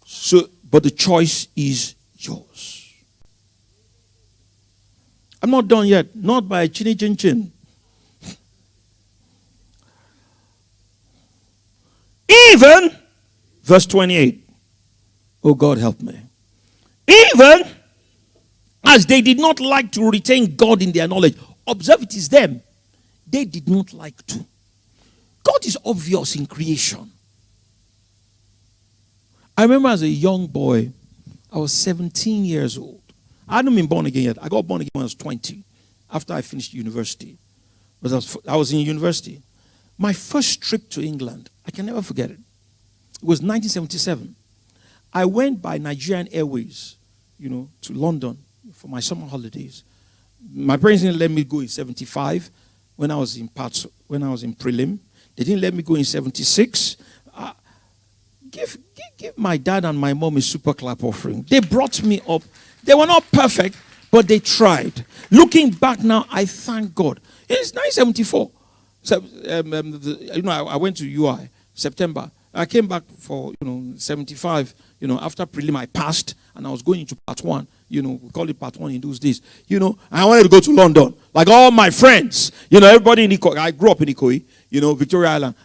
So, but the choice is yours. I'm not done yet. Not by chinny chin chin. Even, verse 28. Oh God, help me. Even as they did not like to retain God in their knowledge. Observe, it is them. They did not like to. God is obvious in creation. I remember as a young boy, I was 17 years old. I hadn't been born again yet. I got born again when I was 20, after I finished university. I was in university. My first trip to England, I can never forget it. It was 1977. I went by Nigerian Airways, to London for my summer holidays. My parents didn't let me go in 75 when I was in prelim. They didn't let me go in 76. Give my dad and my mom a super clap offering. They brought me up. They were not perfect, but they tried. Looking back now, I thank God. It's 1974. So, I went to UI, September. I came back for, 75. After prelim, I passed, and I was going into part one. We call it part one in those days. I wanted to go to London. Like all my friends. Everybody in Ikoyi. I grew up in Ikoyi, Victoria Island.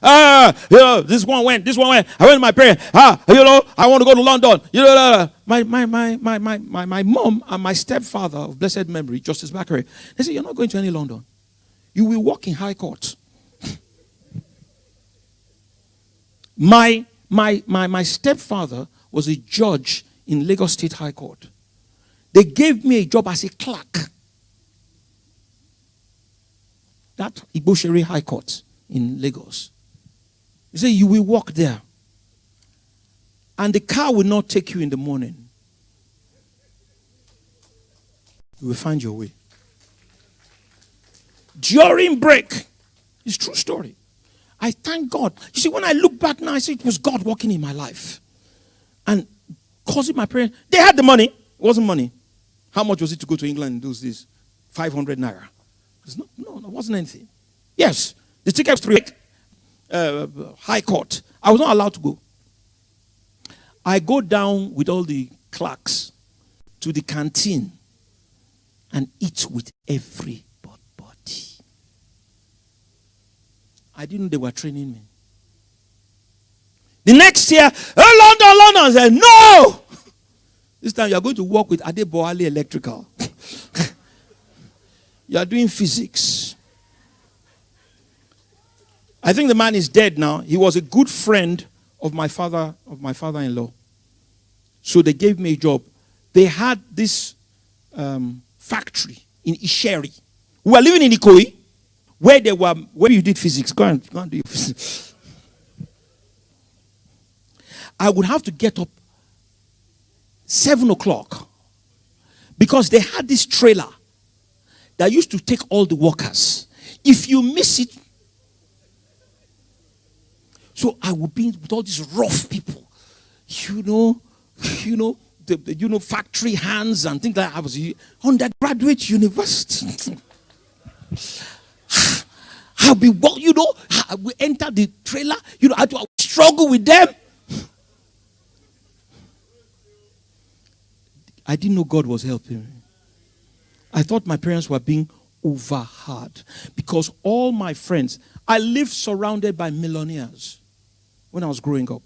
This one went. I went to my parents. I want to go to London. My mom and my stepfather of blessed memory, Justice Bakare, they said, you're not going to any London. You will work in high court. My stepfather was a judge in Lagos State High Court. They gave me a job as a clerk. That Igboshere High Court in Lagos. They say you will walk there. And the car will not take you in the morning. You will find your way. During break. It's a true story. I thank God. You see, when I look back now, I see it was God working in my life. And causing my parents. They had the money. It wasn't money. How much was it to go to England in those days? 500 naira. No, it wasn't anything. Yes, the ticket was 3 High Court. I was not allowed to go. I go down with all the clerks to the canteen and eat with everybody. I didn't know they were training me. The next year, London, I said, no! This time you are going to work with Adeboale Electrical. You are doing physics. I think the man is dead now. He was a good friend of my father-in-law. So they gave me a job. They had this factory in Isheri. We were living in Ikoyi, where you did physics. Go on do your physics. I would have to get up 7 o'clock because they had this trailer that used to take all the workers. If you miss it, so I would be with all these rough people, factory hands and things like that. I was undergraduate university. I'll be, we enter the trailer, I had to struggle with them. I didn't know God was helping me. I thought my parents were being over hard because all my friends, I lived surrounded by millionaires when I was growing up.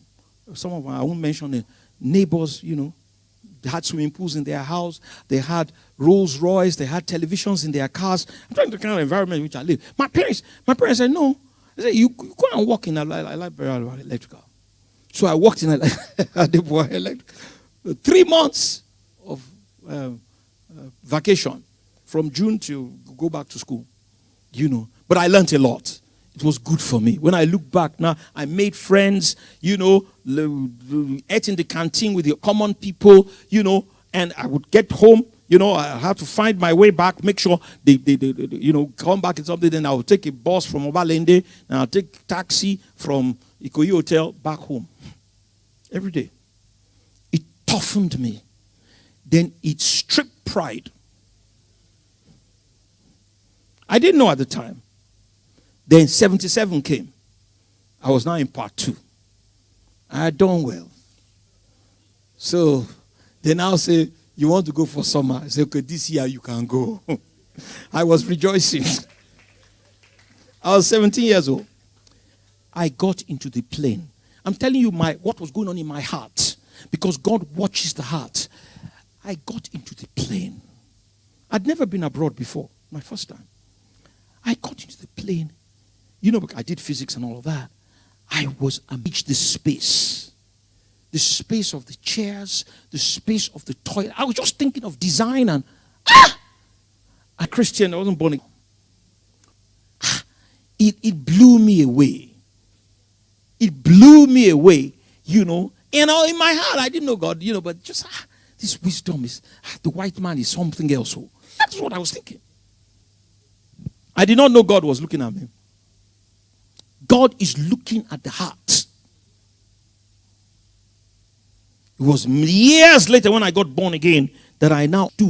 Some of them, I won't mention the neighbors, they had swimming pools in their house, they had Rolls Royce, they had televisions in their cars. I'm trying to kind of environment in which I live. My parents said, no. They said, you go and walk in a library electrical. So I walked in electrical. 3 months of vacation from June to go back to school, But I learned a lot. It was good for me. When I look back now, I made friends, ate in the canteen with the common people, and I would get home, I had to find my way back, make sure they come back and something. Then I would take a bus from Obalende, and I'll take taxi from Ikoyi Hotel back home. Every day. It toughened me. Then it stripped pride. I didn't know at the time. Then 77 came. I was now in part 2. I had done well. So they now say, you want to go for summer? I say, okay, this year you can go. I was rejoicing. I was 17 years old. I got into the plane. I'm telling you what was going on in my heart. Because God watches the heart. I got into the plane. I'd never been abroad before. My first time. I got into the plane. You know, I did physics and all of that. I was amidst the space. The space of the chairs. The space of the toilet. I was just thinking of design and... A Christian, I wasn't born again. It blew me away. It blew me away, you know. And in my heart, I didn't know God, you know, but just this wisdom is, the white man is something else. That's what I was thinking. I did not know God was looking at me. God is looking at the heart. It was years later when I got born again that I now do